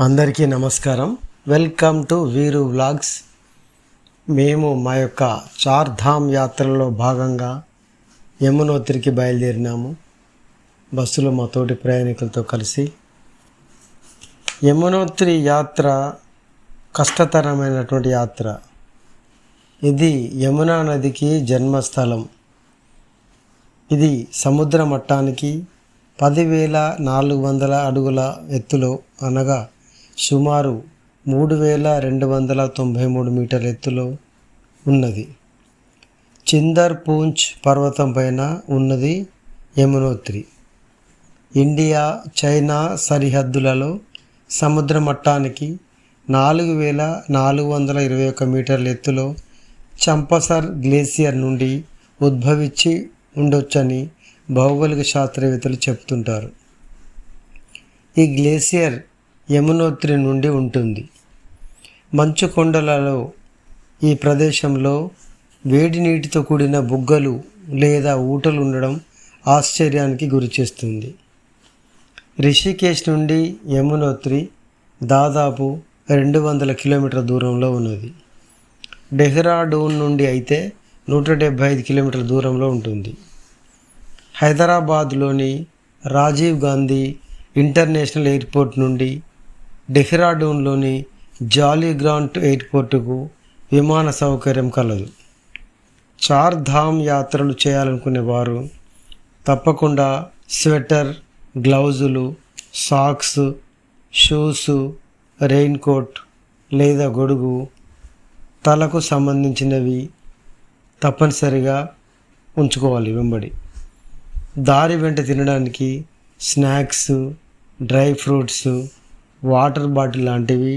అందరికీ నమస్కారం. Welcome to వీరు వ్లాగ్స్. మేము మా యొక్క చార్ధామ్ యాత్రలో భాగంగా యమునోత్రికి బయలుదేరినాము బస్సులో మా తోటి ప్రయాణికులతో కలిసి. యమునోత్రి యాత్ర కష్టతరమైనటువంటి యాత్ర. ఇది యమునా నదికి జన్మస్థలం. ఇది సముద్ర మట్టానికి 10,400 అడుగుల ఎత్తులో, అనగా సుమారు 3,293 మీటర్ల ఎత్తులో ఉన్నది. చిందర్ పూంచ్ పర్వతం పైన ఉన్నది యమునోత్రి. ఇండియా చైనా సరిహద్దులలో సముద్ర మట్టానికి 4,421 మీటర్ల ఎత్తులో చంపసర్ గ్లేసియర్ నుండి ఉద్భవించి ఉండొచ్చని భౌగోళిక శాస్త్రవేత్తలు చెప్తుంటారు. ఈ గ్లేసియర్ యమునోత్రి నుండి ఉంటుంది. మంచు కొండలలో ఈ ప్రదేశంలో వేడి నీటితో కూడిన బుగ్గలు లేదా ఊటలు ఉండడం ఆశ్చర్యానికి గురిచేస్తుంది. రిషికేశ్ నుండి యమునోత్రి దాదాపు 200 కిలోమీటర్ల దూరంలో ఉన్నది. డెహ్రాడూన్ నుండి అయితే 175 కిలోమీటర్ల దూరంలో ఉంటుంది. హైదరాబాద్లోని రాజీవ్ గాంధీ ఇంటర్నేషనల్ ఎయిర్పోర్ట్ నుండి డెహ్రాడూన్లోని జాలీ గ్రాంట్ ఎయిర్పోర్టుకు విమాన సౌకర్యం కలదు. చార్ధామ్ యాత్రలు చేయాలనుకునే వారు తప్పకుండా స్వెటర్, గ్లౌజులు, సాక్స్, షూస్, రెయిన్ కోట్ లేదా గొడుగు, తలకు సంబంధించినవి తప్పనిసరిగా ఉంచుకోవాలి వెంబడి. దారి వెంట తినడానికి snacks, dry fruits, water bottle లాంటివి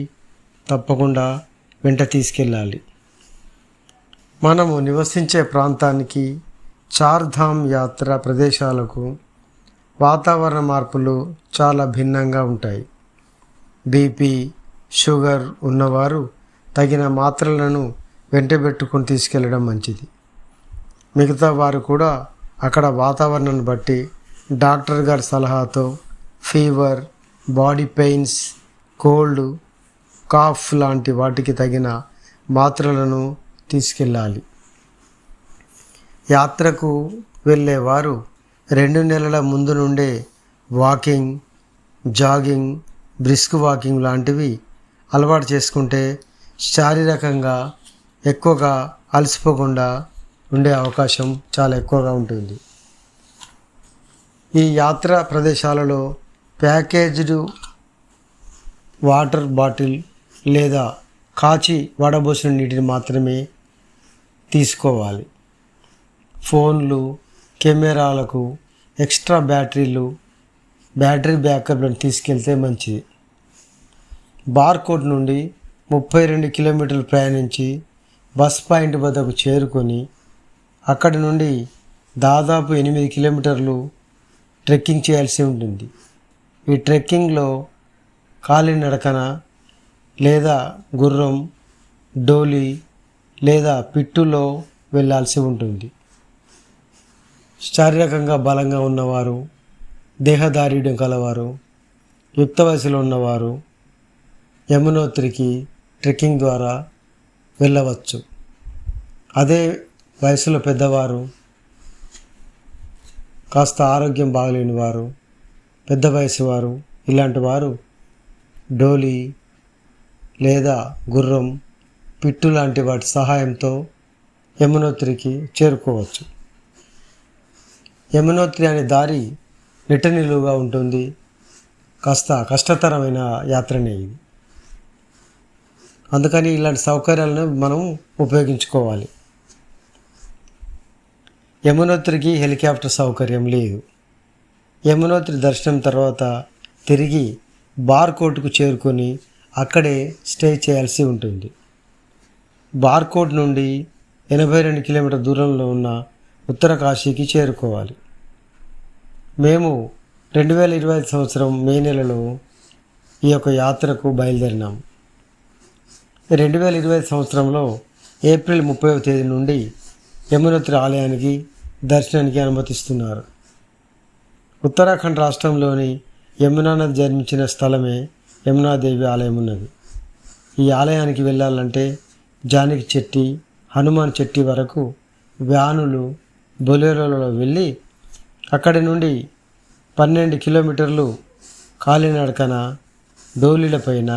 తప్పకుండా వెంట తీసుకెళ్ళాలి. మనము నివసించే ప్రాంతానికి, చార్ధామ్ యాత్ర ప్రదేశాలకు వాతావరణ మార్పులు చాలా భిన్నంగా ఉంటాయి. బీపీ, షుగర్ ఉన్నవారు తగిన మాత్రలను వెంటబెట్టుకొని తీసుకెళ్ళడం మంచిది. మిగతా వారు కూడా అక్కడ వాతావరణాన్ని బట్టి డాక్టర్ గారి సలహాతో fever, body pains, cold, cough లాంటి వాటికి తగిన మాత్రలను తీసుకెళ్ళాలి. యాత్రకు వెళ్ళేవారు 2 నెలల ముందు నుండే వాకింగ్, జాగింగ్, బ్రిస్క్ వాకింగ్ లాంటివి అలవాటు చేసుకుంటే శారీరకంగా ఎక్కువగా అలసిపోకుండా ఉండే అవకాశం చాలా ఎక్కువగా ఉంటుంది. ఈ యాత్ర ప్రదేశాలలో ప్యాకేజ్డ్ వాటర్ బాటిల్ లేదా కాచి వడబోసిన నీటిని మాత్రమే తీసుకోవాలి. ఫోన్లు, కెమెరాలకు ఎక్స్ట్రా బ్యాటరీ బ్యాకప్లను తీసుకెళ్తే మంచిది. బార్కోట్ నుండి 32 కిలోమీటర్లు ప్రయాణించి బస్ పాయింట్ వద్దకు చేరుకొని అక్కడి నుండి దాదాపు 8 కిలోమీటర్లు ట్రెక్కింగ్ చేయాల్సి ఉంటుంది. ఈ ట్రెక్కింగ్లో కాలినడకన లేదా గుర్రం, డోలీ లేదా పిట్టులో వెళ్ళాల్సి ఉంటుంది. శారీరకంగా బలంగా ఉన్నవారు, దేహదారుఢ్యం కలవారు, యుక్త వయసులో ఉన్నవారు యమునోత్రికి ట్రెక్కింగ్ ద్వారా వెళ్ళవచ్చు. అదే వయసులో పెద్దవారు, కాస్త ఆరోగ్యం బాగలేని వారు, పెద్ద వయసు వారు, ఇలాంటి వారు డోలీ లేదా గుర్రం, పిట్టు లాంటి వాటి సహాయంతో యమునోత్రికి చేరుకోవచ్చు. యమునోత్రి అనే దారి నిలువుగా ఉంటుంది. కాస్త కష్టతరమైన యాత్రనే ఇది. అందుకని ఇలాంటి సౌకర్యాలను మనం ఉపయోగించుకోవాలి. యమునోత్రికి హెలికాప్టర్ సౌకర్యం లేదు. యమునోత్రి దర్శనం తర్వాత తిరిగి బార్కోట్కు చేరుకొని అక్కడే స్టే చేయాల్సి ఉంటుంది. బార్కోట్ నుండి 82 కిలోమీటర్ల దూరంలో ఉన్న ఉత్తరకాశీకి చేరుకోవాలి. మేము 2025 సంవత్సరం మే నెలలో ఈ యొక్క యాత్రకు బయలుదేరినాము. 2025 సంవత్సరంలో ఏప్రిల్ 30వ తేదీ నుండి యమునోత్రి ఆలయానికి దర్శనానికి అనుమతిస్తున్నారు. ఉత్తరాఖండ్ రాష్ట్రంలోని యమునా నది జన్మించిన స్థలమే యమునాదేవి ఆలయం ఉన్నది. ఈ ఆలయానికి వెళ్ళాలంటే జానకి చెట్టి, హనుమాన్ చెట్టి వరకు వ్యానులు, బొలెరోలలో వెళ్ళి అక్కడి నుండి 12 కిలోమీటర్లు కాలినడకన డోలీలపైన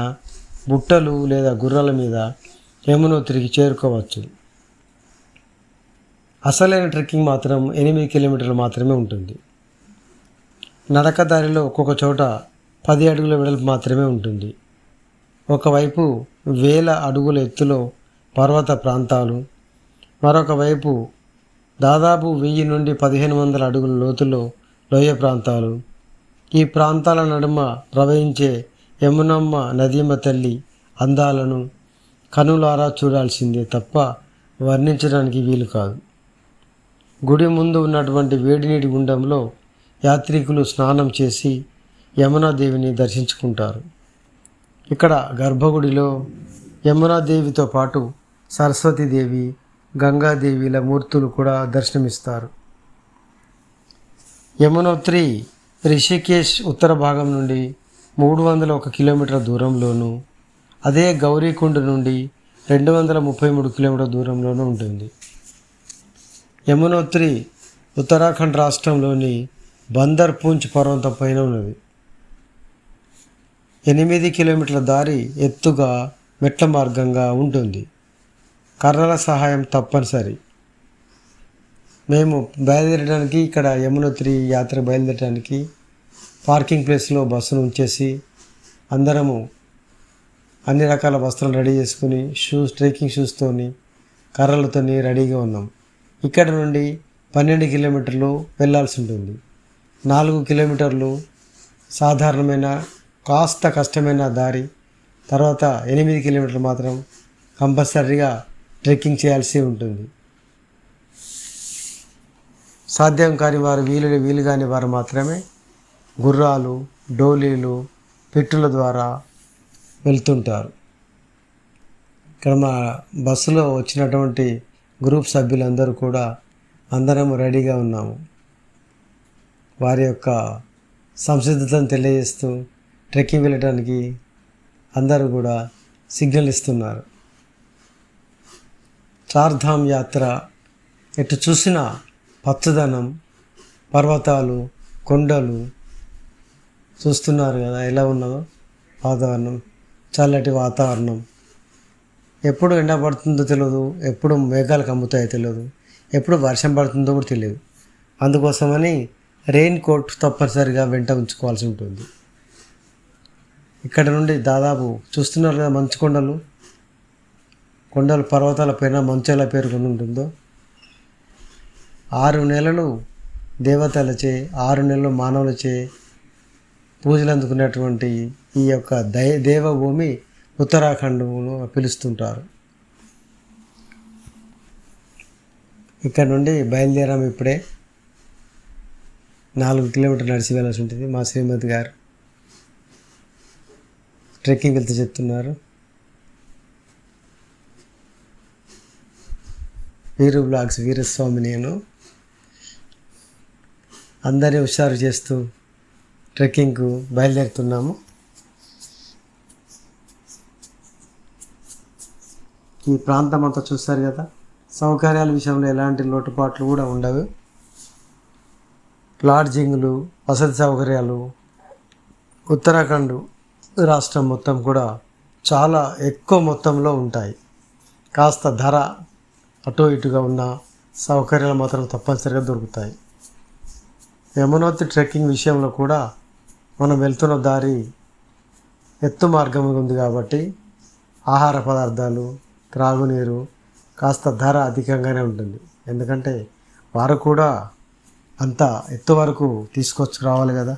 బుట్టలు లేదా గుర్రాల మీద యమునోత్రికి చేరుకోవచ్చు. అసలైన ట్రెక్కింగ్ మాత్రం 8 కిలోమీటర్లు మాత్రమే ఉంటుంది. నడక దారిలో ఒక్కొక్క చోట 10 అడుగుల వెడల్పు మాత్రమే ఉంటుంది. ఒకవైపు 1000 అడుగుల ఎత్తులో పర్వత ప్రాంతాలు, మరొక వైపు దాదాపు 1000 నుండి 1500 అడుగుల లోతులో లోయ ప్రాంతాలు. ఈ ప్రాంతాల నడుమ ప్రవహించే యమునమ్మ నదీమ తల్లి అందాలను కనులారా చూడాల్సిందే తప్ప వర్ణించడానికి వీలు కాదు. గుడి ముందు ఉన్నటువంటి వేడినీటి గుండంలో యాత్రికులు స్నానం చేసి యమునాదేవిని దర్శించుకుంటారు. ఇక్కడ గర్భగుడిలో యమునాదేవితో పాటు సరస్వతీదేవి, గంగాదేవిల మూర్తులు కూడా దర్శనమిస్తారు. యమునోత్రి రిషికేశ్ ఉత్తర భాగం నుండి 301 కిలోమీటర్ల దూరంలోను, అదే గౌరీకుండ్ నుండి 233 కిలోమీటర్ల దూరంలోనూ ఉంటుంది. యమునోత్రి ఉత్తరాఖండ్ రాష్ట్రంలోని బందర్ పూంచ్ పర్వతం పైన ఉన్నది. 8 కిలోమీటర్ల దారి ఎత్తుగా మెట్ల మార్గంగా ఉంటుంది. కర్రల సహాయం తప్పనిసరి. మేము బయలుదేరడానికి ఇక్కడ యమునోత్రి యాత్ర బయలుదేరడానికి పార్కింగ్ ప్లేస్లో బస్సును ఉంచేసి అందరము అన్ని రకాల వస్త్రాలు రెడీ చేసుకుని ట్రెక్కింగ్ షూస్తోని కర్రలతోని రెడీగా ఉన్నాం. ఇక్కడ నుండి 12 కిలోమీటర్లు వెళ్ళాల్సి ఉంటుంది. 4 కిలోమీటర్లు సాధారణమైన కాస్త కష్టమైన దారి, తర్వాత 8 కిలోమీటర్లు మాత్రం కంపల్సరీగా ట్రెక్కింగ్ చేయాల్సి ఉంటుంది. సాధ్యం కాని వారు వీలు కాని వారు మాత్రమే గుర్రాలు, డోలీలు, పెట్టుల ద్వారా వెళ్తుంటారు. ఇక్కడ మా బస్సులో వచ్చినటువంటి గ్రూప్ సభ్యులందరూ కూడా అందరం రెడీగా ఉన్నాము. వారి యొక్క సంసిద్ధతను తెలియజేస్తూ ట్రెక్కింగ్ వెళ్ళడానికి అందరూ కూడా సిగ్నల్ ఇస్తున్నారు. చార్ధామ్ యాత్ర ఎటు చూసినా పచ్చదనం, పర్వతాలు, కొండలు చూస్తున్నారు కదా ఎలా ఉన్నదో వాతావరణం, చల్లటి వాతావరణం. ఎప్పుడు ఎండ పడుతుందో తెలియదు, ఎప్పుడు మేఘాలు కమ్ముతాయో తెలియదు, ఎప్పుడు వర్షం పడుతుందో కూడా తెలియదు. అందుకోసమని రెయిన్ కోట్ తప్పనిసరిగా వెంట ఉంచుకోవాల్సి ఉంటుంది. ఇక్కడ నుండి దాదాపు చూస్తున్నారు కదా మంచు కొండలు పర్వతాల పైన మంచు ఎలా పేరుకొని ఉంటుందో. 6 నెలలు దేవతలచే, 6 నెలలు మానవులచే పూజలు అందుకున్నటువంటి ఈ యొక్క దేవభూమి ఉత్తరాఖండ్ను పిలుస్తుంటారు. ఇక్కడ నుండి బయలుదేరాము. ఇప్పుడే 4 కిలోమీటర్లు నడిచి వెళ్ళాల్సి ఉంటుంది. మా శ్రీమతి గారు ట్రెక్కింగ్ వెళ్తే చెప్తున్నారు. వీరు బ్లాగ్స్ వీరస్వామి నేను అందరినీ హుషారు చేస్తూ ట్రెక్కింగ్కు బయలుదేరుతున్నాము. ఈ ప్రాంతం అంతా చూస్తారు కదా, సౌకర్యాల విషయంలో ఎలాంటి లోటుపాట్లు కూడా ఉండవు. లాడ్జింగ్లు, వసతి సౌకర్యాలు ఉత్తరాఖండ్ రాష్ట్రం మొత్తం కూడా చాలా ఎక్కువ మొత్తంలో ఉంటాయి. కాస్త ధర అటు ఇటుగా ఉన్న సౌకర్యాలు మాత్రం తప్పనిసరిగా దొరుకుతాయి. యమునోత్రి ట్రెక్కింగ్ విషయంలో కూడా మనం వెళ్తున్న దారి ఎత్తు మార్గం ఉంది కాబట్టి ఆహార పదార్థాలు, త్రాగునీరు కాస్త ధర అధికంగానే ఉంటుంది. ఎందుకంటే వారు కూడా అంత ఎత్తు వరకు తీసుకొచ్చి రావాలి కదా.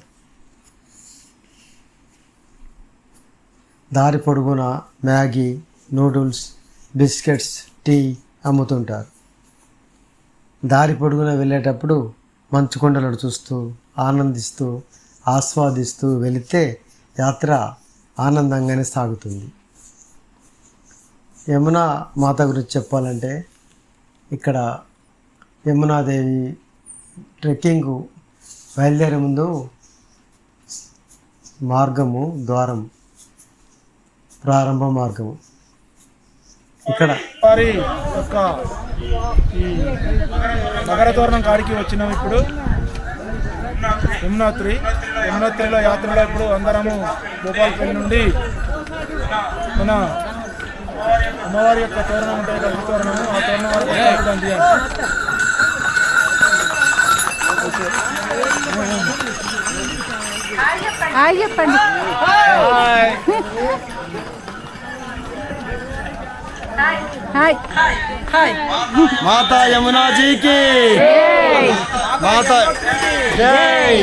దారి పొడుగున మ్యాగీ, నూడిల్స్, బిస్కెట్స్, టీ అమ్ముతుంటారు. దారి పొడుగున వెళ్ళేటప్పుడు మంచు కొండలను చూస్తూ ఆనందిస్తూ ఆస్వాదిస్తూ వెళితే యాత్ర ఆనందంగానే సాగుతుంది. యమునా మాత గురించి చెప్పాలంటే ఇక్కడ యమునాదేవి ట్రెక్కింగ్ బయలుదేరే ముందు ద్వారం ప్రారంభ మార్గము. ఇక్కడ వారి యొక్క ఈ నగర తోరణం కాడికి వచ్చినాం. ఇప్పుడు యమునోత్రిలో యాత్రలో ఇప్పుడు అందరము భూపాలపల్లి నుండి మన అమ్మవారి యొక్క తోరణం ఉంటాయి కదా, తోరణము, ఆ తోరణం వరకు దాన్ని చెప్పండి. మాతా యమునాజీకి మాతా జై.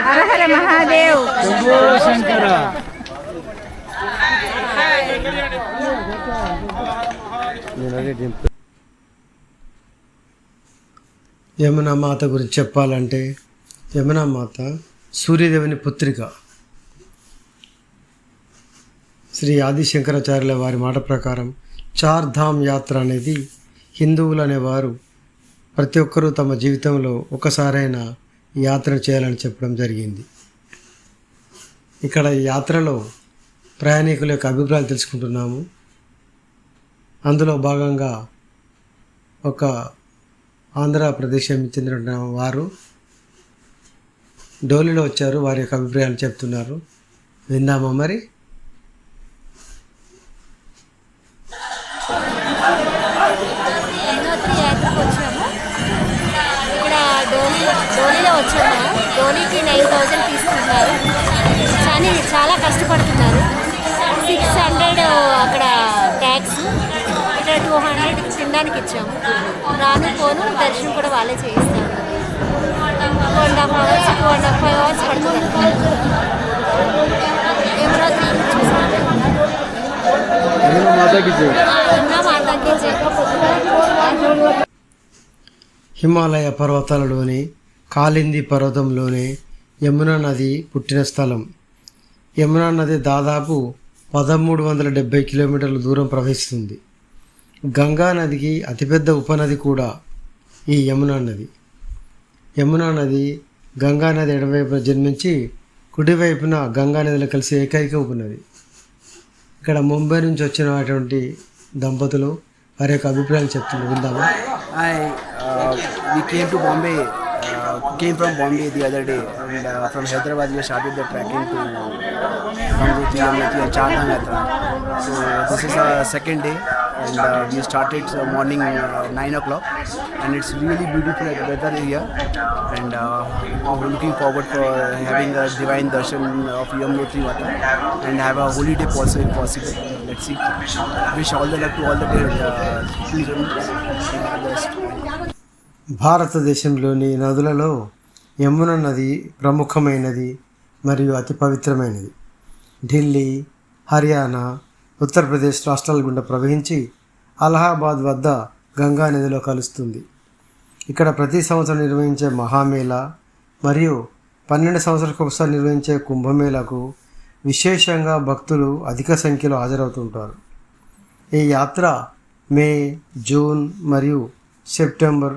హర హర మహాదేవ్. శంకర. యమునా మాత గురించి చెప్పాలంటే యమునా మాత సూర్యదేవుని పుత్రిక. శ్రీ ఆది శంకరాచార్యుల వారి మాట ప్రకారం చార్ధామ్ యాత్ర అనేది హిందువులు అనేవారు ప్రతి ఒక్కరూ తమ జీవితంలో ఒకసారైనా యాత్ర చేయాలని చెప్పడం జరిగింది. ఇక్కడ ఈ యాత్రలో ప్రయాణికుల యొక్క అభిప్రాయాలు తెలుసుకుంటున్నాము. అందులో భాగంగా ఒక ఆంధ్రప్రదేశ్ చెందిన వారు డోలీలో వచ్చారు. వారి యొక్క అభిప్రాయాలు చెప్తున్నారు. విందామా మరి? డోలీలో వచ్చాము. డోలీకి 9,000 తీసుకుంటున్నారు. కానీ చాలా కష్టపడుతున్నారు. 600 అక్కడ ట్యాక్స్, ఇక్కడ 200 తినడానికి ఇచ్చాము. రాను పోను దర్శనం కూడా వాళ్ళే చేయిస్తారు. 2.5 hours 2.5 hours పడుతుంది. యమునోత్రి హిమాలయ పర్వతాలలోని కాలింది పర్వతంలోనే యమునా నది పుట్టిన స్థలం. యమునా నది దాదాపు 1370 కిలోమీటర్ల దూరం ప్రవహిస్తుంది. గంగా నదికి అతిపెద్ద ఉపనది కూడా ఈ యమునా నది. యమునా నది గంగా నది ఎడమవైపున జన్మించి కుడివైపున గంగా నదిలో కలిసి ఏకైక ఉపనది. ఇక్కడ ముంబై నుంచి వచ్చినటువంటి దంపతులు వారి యొక్క అభిప్రాయాలు చెప్తున్నారు. విందామా? We came to Bombay, came from Bombay the other day, and from Hyderabad we started the trekking to Gangotri, Yamnoti and Chardham Yatra. So this is our second day, and we started morning 9 o'clock, and it's really beautiful weather here, and we're looking forward for having a divine darshan of Yamnoti Mata and have a holy day also if possible. Let's see. Wish all the luck to all the pilgrims. భారతదేశంలోని నదులలో యమున నది ప్రముఖమైనది మరియు అతి పవిత్రమైనది. ఢిల్లీ, హర్యానా, ఉత్తరప్రదేశ్ రాష్ట్రాల గుండా ప్రవహించి అలహాబాద్ వద్ద గంగా నదిలో కలుస్తుంది. ఇక్కడ ప్రతి సంవత్సరం నిర్వహించే మహామేళా మరియు 12 సంవత్సరాలకు ఒకసారి నిర్వహించే కుంభమేళాకు విశేషంగా భక్తులు అధిక సంఖ్యలో హాజరవుతుంటారు. ఈ యాత్ర మే, జూన్ మరియు సెప్టెంబర్,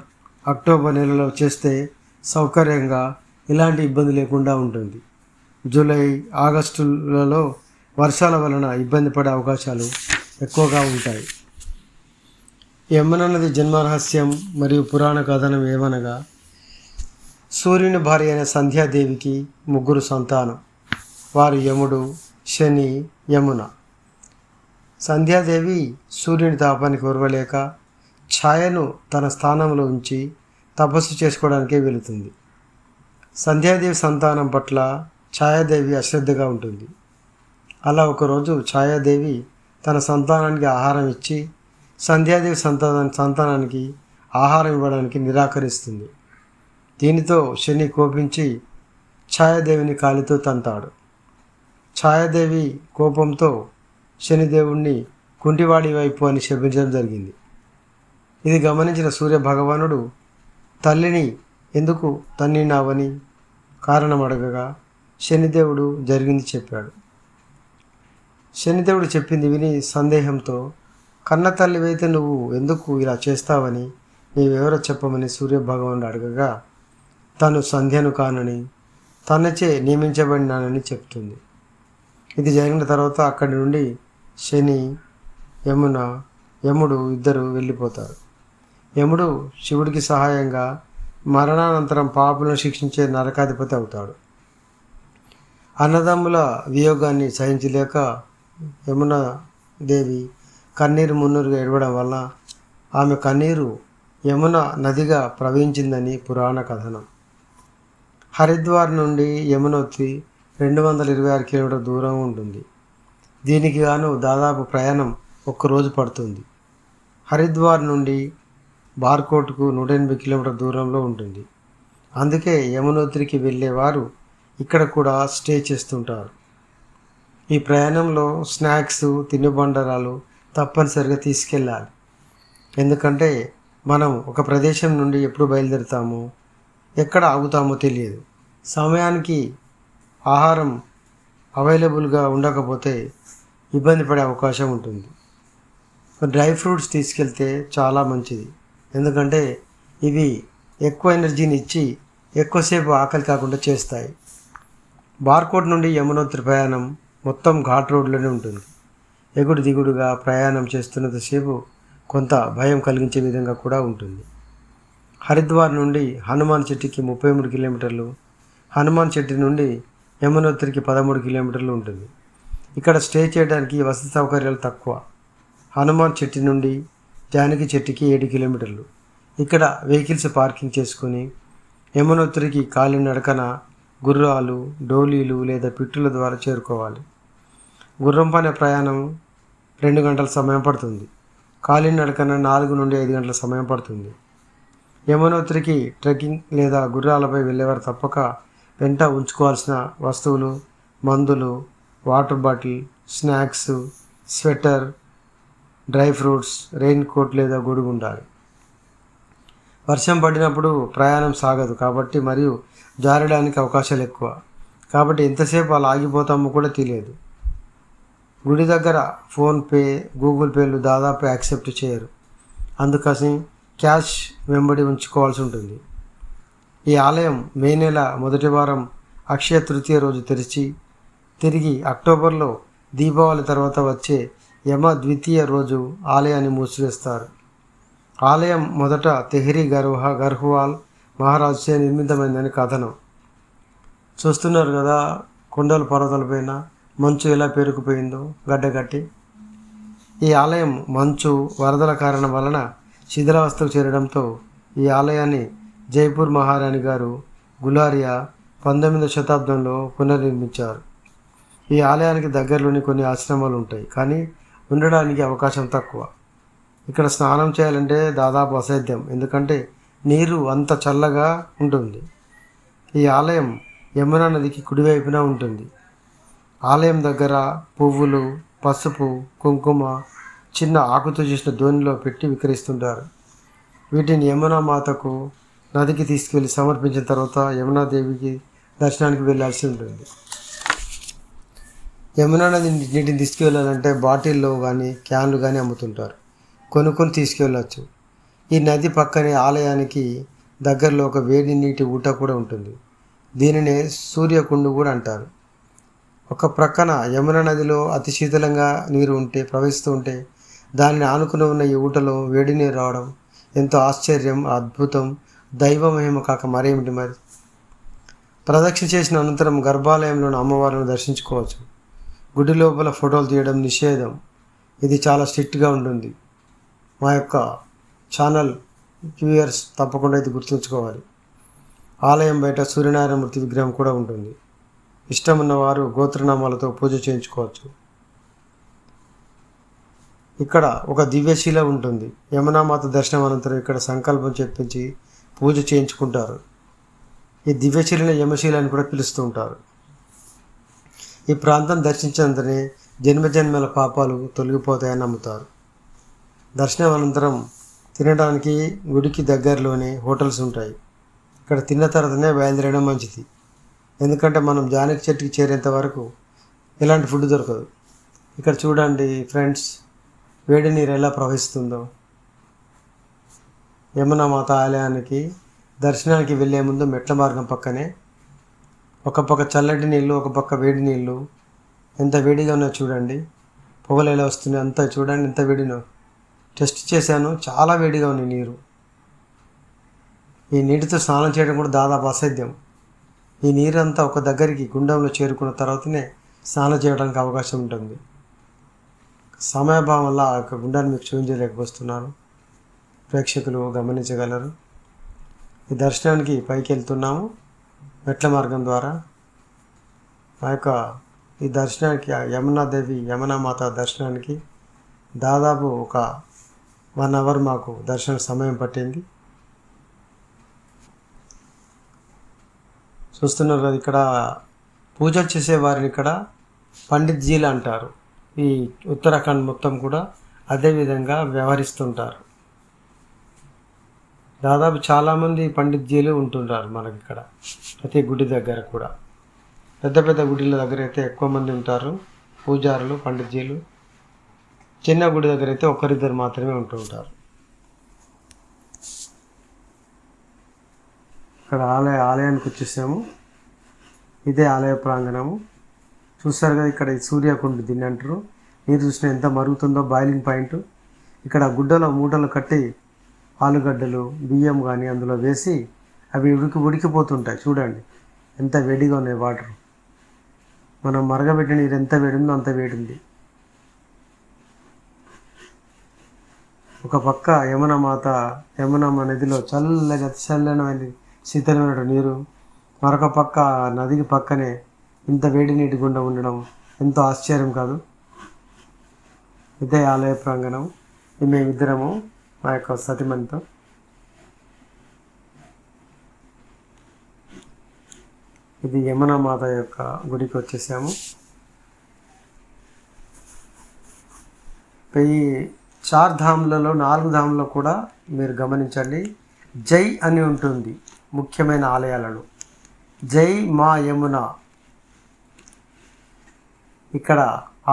అక్టోబర్ నెలలో చేస్తే సౌకర్యంగా ఎలాంటి ఇబ్బంది లేకుండా ఉంటుంది. జూలై, ఆగస్టులలో వర్షాల వలన ఇబ్బంది పడే అవకాశాలు ఎక్కువగా ఉంటాయి. యమునా నది జన్మ రహస్యం మరియు పురాణ కథనం ఏమనగా, సూర్యుని భార్య అయిన సంధ్యాదేవికి 3 సంతానం. వారు యముడు, శని, యమున. సంధ్యాదేవి సూర్యుని తాపానికి ఓర్వలేక ఛాయను తన స్థానంలో ఉంచి తపస్సు చేసుకోవడానికే వెళుతుంది. సంధ్యాదేవి సంతానం పట్ల ఛాయాదేవి అశ్రద్ధగా ఉంటుంది. అలా ఒకరోజు ఛాయాదేవి తన సంతానానికి ఆహారం ఇచ్చి సంధ్యాదేవి సంతానానికి ఆహారం ఇవ్వడానికి నిరాకరిస్తుంది. దీనితో శని కోపించి ఛాయాదేవిని కాలితో తంతాడు. ఛాయాదేవి కోపంతో శనిదేవుణ్ణి కుంటివాడి వైపు అని శపించడం జరిగింది. ఇది గమనించిన సూర్య భగవానుడు తల్లిని ఎందుకు తన్నినావని కారణం అడగగా శనిదేవుడు జరిగింది చెప్పాడు. శనిదేవుడు చెప్పింది విని సందేహంతో, కన్న తల్లివైతే నువ్వు ఎందుకు ఇలా చేస్తావని నీవెవరో చెప్పమని సూర్యభగవానుడు అడగగా తను సంధ్యను కానని తనచే నియమించబడినానని చెప్తుంది. ఇది జరిగిన తర్వాత అక్కడి నుండి శని, యముడు ఇద్దరు వెళ్ళిపోతారు. యముడు శివుడికి సహాయంగా మరణానంతరం పాపులను శిక్షించే నరకాధిపతి అవుతాడు. అన్నదమ్ముల వియోగాన్ని సహించలేక యమునాదేవి కన్నీరు మున్నీరుగా ఏడవడం వల్ల ఆమె కన్నీరు యమున నదిగా ప్రవహించిందని పురాణ కథనం. హరిద్వార్ నుండి యమునోత్రి 226 కిలోమీటర్ల దూరం ఉంటుంది. దీనికి గాను దాదాపు ప్రయాణం 1 రోజు పడుతుంది. హరిద్వార్ నుండి బార్కోట్కు 180 కిలోమీటర్ల దూరంలో ఉంటుంది. అందుకే యమునోత్రికి వెళ్ళేవారు ఇక్కడ కూడా స్టే చేస్తుంటారు. ఈ ప్రయాణంలో స్నాక్స్, తినుబండరాలు తప్పనిసరిగా తీసుకెళ్ళాలి. ఎందుకంటే మనం ఒక ప్రదేశం నుండి ఎప్పుడు బయలుదేరుతామో, ఎక్కడ ఆగుతామో తెలియదు. సమయానికి ఆహారం అవైలబుల్గా ఉండకపోతే ఇబ్బంది పడే అవకాశం ఉంటుంది. డ్రై ఫ్రూట్స్ తీసుకెళ్తే చాలా మంచిది. ఎందుకంటే ఇవి ఎక్కువ ఎనర్జీని ఇచ్చి ఎక్కువసేపు ఆకలి కాకుండా చేస్తాయి. బార్కోట్ నుండి యమునోత్రి ప్రయాణం మొత్తం ఘాట్ రోడ్లోనే ఉంటుంది. ఎగుడు దిగుడుగా ప్రయాణం చేస్తున్నంతసేపు కొంత భయం కలిగించే విధంగా కూడా ఉంటుంది. హరిద్వార్ నుండి హనుమాన్ చెట్టుకి 33 కిలోమీటర్లు, హనుమాన్ చెట్టు నుండి యమునోత్రికి 13 కిలోమీటర్లు ఉంటుంది. ఇక్కడ స్టే చేయడానికి వసతి సౌకర్యాలు తక్కువ. హనుమాన్ చెట్టు నుండి జానకి చెట్టుకి 7 కిలోమీటర్లు. ఇక్కడ వెహికల్స్ పార్కింగ్ చేసుకొని యమునోత్రికి కాలినడకన గుర్రాలు, డోలీలు లేదా పిట్టుల ద్వారా చేరుకోవాలి. గుర్రం పైన ప్రయాణం 2 గంటల సమయం పడుతుంది. కాలినడకన 4 నుండి 5 గంటల సమయం పడుతుంది. యమునోత్రికి ట్రెక్కింగ్ లేదా గుర్రాలపై వెళ్ళేవారు తప్పక వెంట ఉంచుకోవాల్సిన వస్తువులు, మందులు, water bottle, snacks, sweater, dry fruits, rain coat లేదా గొడుగు ఉండాలి. వర్షం పడినప్పుడు ప్రయాణం సాగదు కాబట్టి మరియు జారడానికి అవకాశాలు ఎక్కువ. కాబట్టి ఎంతసేపు అలా ఆగిపోతామో కూడా తెలియదు. గుడి దగ్గర ఫోన్పే, గూగుల్ పేలు దాదాపు యాక్సెప్ట్ చేయరు. అందుకని క్యాష్ వెంబడి ఉంచుకోవాల్సి ఉంటుంది. ఈ ఆలయం మే నెల మొదటి వారం అక్షయ తృతీయ రోజు తెరిచి తిరిగి అక్టోబర్లో దీపావళి తర్వాత వచ్చే యమ ద్వితీయ రోజు ఆలయాన్ని మూసివేస్తారు. ఆలయం మొదట తెహ్రీ గర్హ్వాల్ మహారాజుచే నిర్మితమైందని కథనం. చూస్తున్నారు కదా కొండల పర్వతాలపైన మంచు ఎలా పేరుకుపోయిందో గడ్డగట్టి. ఈ ఆలయం మంచు, వరదల కారణం వలన శిథిలావస్థకు చేరడంతో ఈ ఆలయాన్ని జైపూర్ మహారాణి గారు గులారియా 19వ శతాబ్దంలో పునర్నిర్మించారు. ఈ ఆలయానికి దగ్గరలోని కొన్ని ఆశ్రమాలు ఉంటాయి, కానీ ఉండడానికి అవకాశం తక్కువ. ఇక్కడ స్నానం చేయాలంటే దాదాపు అసాధ్యం, ఎందుకంటే నీరు అంత చల్లగా ఉంటుంది. ఈ ఆలయం యమునా నదికి కుడివైపున ఉంటుంది. ఆలయం దగ్గర పువ్వులు, పసుపు, కుంకుమ చిన్న ఆకుతో చేసిన దోణిలో పెట్టి విక్రయిస్తుంటారు. వీటిని యమునా మాతకు నదికి తీసుకువెళ్ళి సమర్పించిన తర్వాత యమునాదేవికి దర్శనానికి వెళ్ళాల్సి ఉంటుంది. యమునా నది నీటిని తీసుకువెళ్ళాలంటే బాటిల్లో కానీ క్యాన్లు కానీ అమ్ముతుంటారు. కొనుక్కొని తీసుకువెళ్ళచ్చు. ఈ నది పక్కనే ఆలయానికి దగ్గరలో ఒక వేడి నీటి ఊట కూడా ఉంటుంది. దీనినే సూర్యకుండు కూడా అంటారు. ఒక ప్రక్కన యమునా నదిలో అతి శీతలంగా నీరు ప్రవహిస్తూ ఉంటే దానిని ఆనుకుని ఉన్న ఈ ఊటలో వేడి నీరు రావడం ఎంతో ఆశ్చర్యం, అద్భుతం, దైవ మహిమ కాక మరేమిటి మరి. ప్రదక్షిణ చేసిన అనంతరం గర్భాలయంలోని అమ్మవారిని దర్శించుకోవచ్చు. గుడి లోపల ఫోటోలు తీయడం నిషేధం. ఇది చాలా స్ట్రిక్ట్గా ఉంటుంది. మా యొక్క ఛానల్ వ్యూయర్స్ తప్పకుండా ఇది గుర్తుంచుకోవాలి. ఆలయం బయట సూర్యనారాయణమూర్తి విగ్రహం కూడా ఉంటుంది. ఇష్టం ఉన్నవారు గోత్రనామాలతో పూజ చేయించుకోవచ్చు. ఇక్కడ ఒక దివ్యశిల ఉంటుంది. యమునామాత దర్శనం అనంతరం ఇక్కడ సంకల్పం చెప్పించి పూజ చేయించుకుంటారు. ఈ దివ్యశిలని యమశిల అని కూడా పిలుస్తూ ఉంటారు. ఈ ప్రాంతం దర్శించినంతనే జన్మజన్మల పాపాలు తొలగిపోతాయని నమ్ముతారు. దర్శనం అనంతరం తినడానికి గుడికి దగ్గరలోనే హోటల్స్ ఉంటాయి. ఇక్కడ తిన్న తర్వాతనే బయలుదేరడం మంచిది. ఎందుకంటే మనం జానకి చెట్టుకి చేరేంత వరకు ఎలాంటి ఫుడ్ దొరకదు. ఇక్కడ చూడండి ఫ్రెండ్స్, వేడి నీరు ఎలా ప్రవహిస్తుందో. యమునా మాత ఆలయానికి దర్శనానికి వెళ్ళే ముందు మెట్ల మార్గం పక్కనే ఒక పక్క చల్లటి నీళ్ళు, ఒక పక్క వేడి నీళ్ళు. ఎంత వేడిగా ఉన్నాయో చూడండి. పొగలు ఎలా వస్తున్నాయి, అంతా చూడండి ఎంత వేడినో. టెస్ట్ చేశాను, చాలా వేడిగా ఉంది నీరు. ఈ నీటితో స్నానం చేయడం కూడా దాదాపు అసాధ్యం. ఈ నీరంతా ఒక దగ్గరికి గుండంలో చేరుకున్న తర్వాతనే స్నానం చేయడానికి అవకాశం ఉంటుంది. సమయభావం వల్ల ఆ యొక్క గుండాన్ని మీకు చూపించలేకపోతున్నాను, ప్రేక్షకులు గమనించగలరు. ఈ దర్శనానికి పైకి వెళ్తున్నాము మెట్ల మార్గం ద్వారా. ఆ యొక్క ఈ దర్శనానికి యమునాదేవి యమునా మాత దర్శనానికి దాదాపు ఒక 1 అవర్ మాకు దర్శన సమయం పట్టింది. చూస్తున్నారు కదా, ఇక్కడ పూజలు చేసే వారిని ఇక్కడ పండిత్జీలు అంటారు. ఈ ఉత్తరాఖండ్ మొత్తం కూడా అదే విధంగా వ్యవహరిస్తుంటారు. దాదాపు చాలామంది పండిత్జీలు ఉంటుంటారు మనకి ఇక్కడ ప్రతి గుడి దగ్గర కూడా. పెద్ద పెద్ద గుడిల దగ్గర అయితే ఎక్కువ మంది ఉంటారు పూజారులు, పండిత్జీలు. చిన్న గుడి దగ్గర అయితే ఒకరిద్దరు మాత్రమే ఉంటుంటారు. ఇక్కడ ఆలయానికి వచ్చేసాము. ఇదే ఆలయ ప్రాంగణము. చూస్తారు కదా, ఇక్కడ సూర్యకుండ దీన్ని అంటారు. నీరు చూసిన ఎంత మరుగుతుందో, బాయిలింగ్ పాయింట్. ఇక్కడ గుడ్డలో మూటలు కట్టి ఆలుగడ్డలు, బియ్యం కానీ అందులో వేసి అవి ఉడికిపోతుంటాయి. చూడండి ఎంత వేడిగా ఉన్నాయి వాటర్. మనం మరగబెట్టిన నీరు ఎంత వేడి ఉందో అంత వేడి ఉంది. ఒక పక్క యమునమ్మ నదిలో చల్లగా చల్లనైన శీతలమైన నీరు, మరొక పక్క నదికి పక్కనే ఇంత వేడి నీటి గుండా ఉండడం ఎంతో ఆశ్చర్యం కాదు. ఇదే ఆలయ ప్రాంగణం. మేమిద్దరము మా యొక్క సతిమణితో ఇది యమునా మాత యొక్క గుడికి వచ్చేసాము. ఈ 4 ధాములలో 4 ధాములలో కూడా మీరు గమనించండి, జై అని ఉంటుంది ముఖ్యమైన ఆలయాలలో. జై మా యమున. ఇక్కడ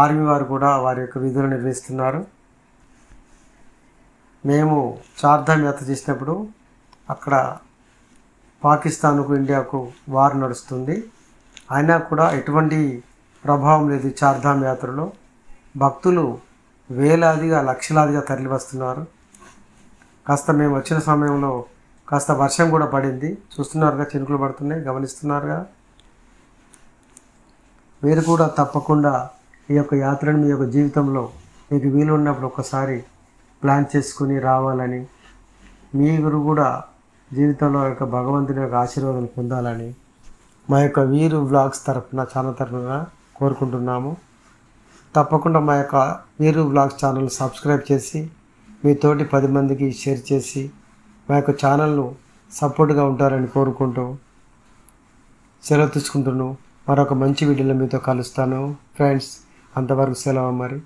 ఆర్మీ వారు కూడా వారి యొక్క విధులు నిర్వహిస్తున్నారు. మేము 4 ధామ్ యాత్ర చేసినప్పుడు అక్కడ పాకిస్తాన్కు ఇండియాకు వార్ నడుస్తుంది. అయినా కూడా ఎటువంటి ప్రభావం లేదు. 4 ధామ్ యాత్రలో భక్తులు వేలాదిగా లక్షలాదిగా తరలి వస్తున్నారు. కాస్త మేము వచ్చిన సమయంలో కాస్త వర్షం కూడా పడింది. చూస్తున్నారుగా, చినుకులు పడుతున్నాయి, గమనిస్తున్నారుగా. మీరు కూడా తప్పకుండా ఈ యొక్క యాత్రను మీ యొక్క జీవితంలో మీకు వీలు ఉన్నప్పుడు ఒకసారి ప్లాన్ చేసుకుని రావాలని, మీరు కూడా జీవితంలో యొక్క భగవంతుని యొక్క ఆశీర్వాదం పొందాలని మా యొక్క వీరు వ్లాగ్స్ తరఫున ఛానల్ తరఫున కోరుకుంటున్నాము. తప్పకుండా మా యొక్క వీరు వ్లాగ్స్ ఛానల్ సబ్స్క్రైబ్ చేసి మీతోటి 10 మందికి షేర్ చేసి మా యొక్క ఛానల్ను సపోర్ట్గా ఉంటారని కోరుకుంటూ సెలవు తీసుకుంటున్నాను. మరొక మంచి వీడియోలో మీతో కలుస్తాను ఫ్రెండ్స్. అంతవరకు సెలవు మరి.